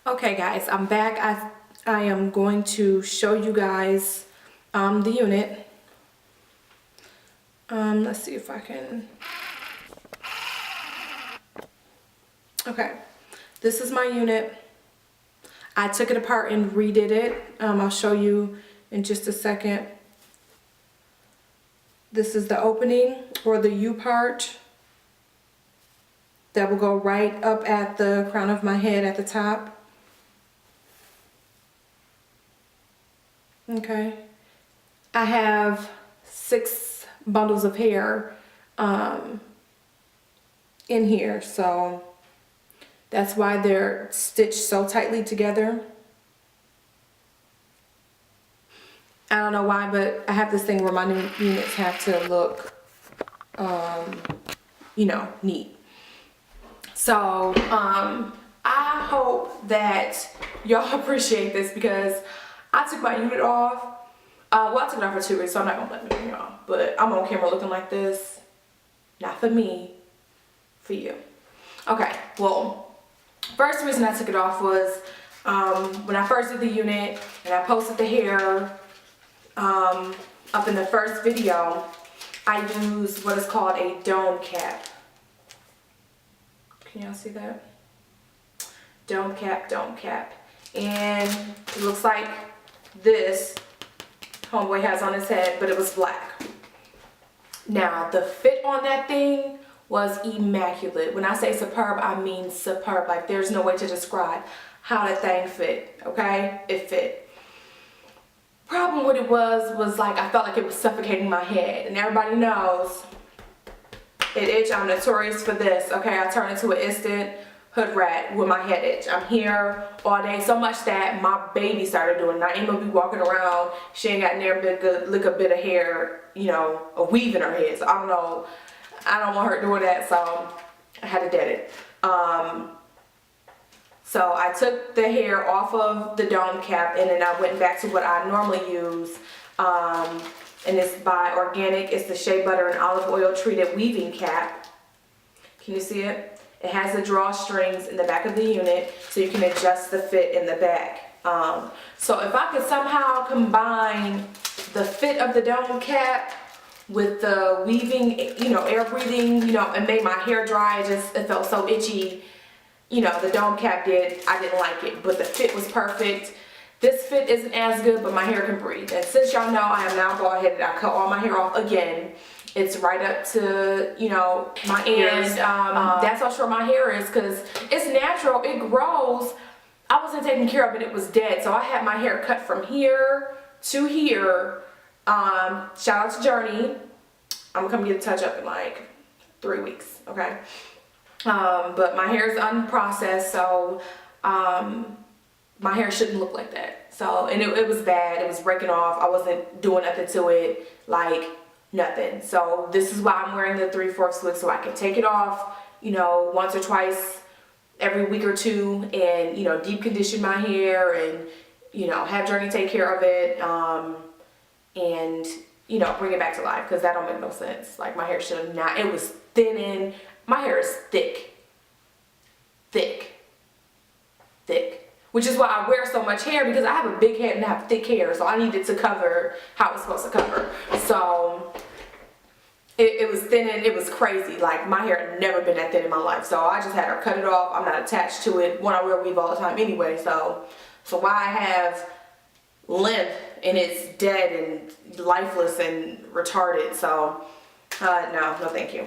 Okay guys, I'm back. I am going to show you guys the unit. Let's see if I can. Okay, this is my unit. I took it apart and redid it. I'll show you in just a second. This is the opening, or the U part, that will go right up at the crown of my head at the top. Okay, I have 6 bundles of hair in here, so that's why they're stitched so tightly together. I don't know why, but I have this thing where my new units have to look, neat. So, I hope that y'all appreciate this, because I took my unit off. Well, I took it off for 2 weeks, so I'm not gonna blame it on y'all. But I'm on camera looking like this. Not for me, for you. Okay, well, first reason I took it off was when I first did the unit and I posted the hair up in the first video, I used what is called a dome cap. Can y'all see that? Dome cap, dome cap. And it looks like this homeboy has on his head, but it was black. Now, the fit on that thing was immaculate. When I say superb, I mean superb. Like, there's no way to describe how that thing fit, okay? It fit. Problem with it was like, I felt like it was suffocating my head. And everybody knows, it itch, I'm notorious for this, okay? I turn into an instant hood rat with my head itch. I'm here all day, so much that my baby started doing it. Naima be walking around, she ain't got near lick a bit of hair, a weave in her head. So I don't know, I don't want her doing that, so I had to dead it. So I took the hair off of the dome cap, and then I went back to what I normally use. And it's by Organic. It's the shea butter and olive oil treated weaving cap. Can you see it? It has the drawstrings in the back of the unit, so you can adjust the fit in the back. So if I could somehow combine the fit of the dome cap with the weaving, air breathing, and made my hair dry, it felt so itchy. The dome cap I didn't like it, but the fit was perfect. This fit isn't as good, but my hair can breathe. And since y'all know I am now bald-headed, I cut all my hair off again. It's right up to, my ears. That's how short my hair is, because it's natural, it grows. I wasn't taking care of it, it was dead. So I had my hair cut from here to here. Shout out to Journey. I'm gonna come get a touch up in like 3 weeks, okay? But my hair is unprocessed, so my hair shouldn't look like that. So, and it was bad, it was breaking off. I wasn't doing nothing to it, like nothing. So this is why I'm wearing the 3/4 wig, so I can take it off, once or twice every week or two, and deep condition my hair, and have Journey take care of it, and bring it back to life, because that don't make no sense. Like, my hair should have not, it was thinning. My hair is thick, which is why I wear so much hair, because I have a big head and I have thick hair, so I needed to cover how it was supposed to cover. So it was thinning, it was crazy. Like, my hair had never been that thin in my life, so I just had her cut it off. I'm not attached to it. One, I wear a weave all the time anyway, so why I have length and it's dead and lifeless and retarded, so no thank you.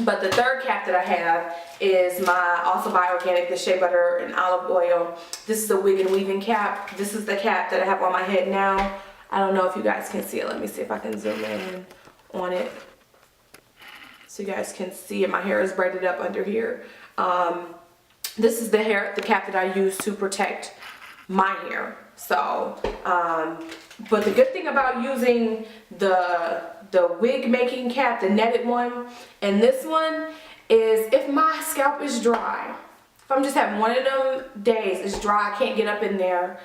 But the third cap that I have is also by Organic, the shea butter and olive oil. This is the wig and weaving cap. This is the cap that I have on my head now. I don't know if you guys can see it. Let me see if I can zoom in on it, so you guys can see it. My hair is braided up under here. This is the cap that I use to protect my hair. So, but the good thing about using the wig making cap, the netted one, and this one is, if my scalp is dry, if I'm just having one of them days, it's dry, I can't get up in there,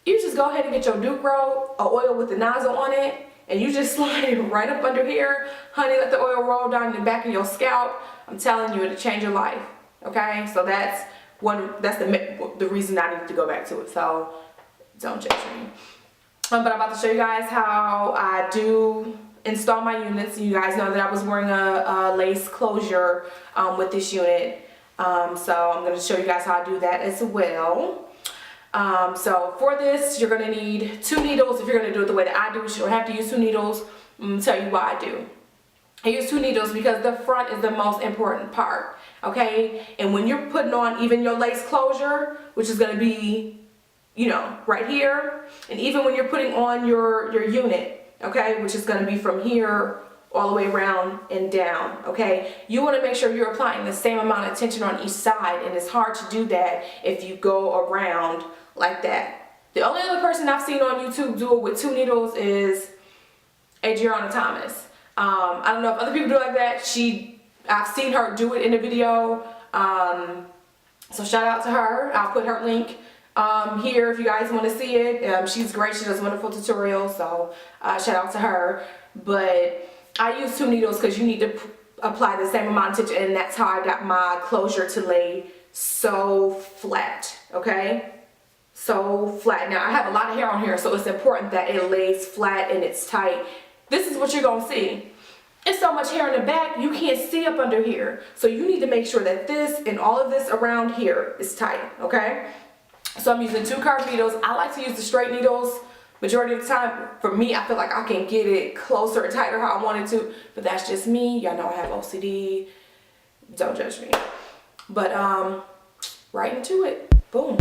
you just go ahead and get your Ducro, a oil with the nozzle on it, and you just slide it right up under here. Honey, let the oil roll down the back of your scalp. I'm telling you, it'll change your life, okay? So that's the reason I need to go back to it. So don't judge me. But I'm about to show you guys how I do install my units. You guys know that I was wearing a lace closure with this unit. So I'm going to show you guys how I do that as well. So for this, you're going to need 2 needles. If you're going to do it the way that I do, you don't have to use 2 needles. I'm going to tell you why I do. I use 2 needles because the front is the most important part, okay? And when you're putting on even your lace closure, which is going to be, you know, right here, and even when you're putting on your unit, okay, which is going to be from here all the way around and down, okay? You want to make sure you're applying the same amount of tension on each side, and it's hard to do that if you go around like that. The only other person I've seen on YouTube do it with 2 needles is Adriana Thomas. I don't know if other people do it like that. I've seen her do it in a video. So shout out to her. I'll put her link here if you guys want to see it. She's great. She does wonderful tutorials. So shout out to her. But I use 2 needles because you need to apply the same amount of tension, and that's how I got my closure to lay so flat. Okay? So flat. Now I have a lot of hair on here, so it's important that it lays flat and it's tight. This is what you're going to see. It's so much hair in the back, you can't see up under here. So you need to make sure that this and all of this around here is tight, okay? So I'm using 2 curved needles. I like to use the straight needles majority of the time. For me, I feel like I can get it closer and tighter how I want it to, but that's just me. Y'all know I have OCD. Don't judge me. But right into it. Boom.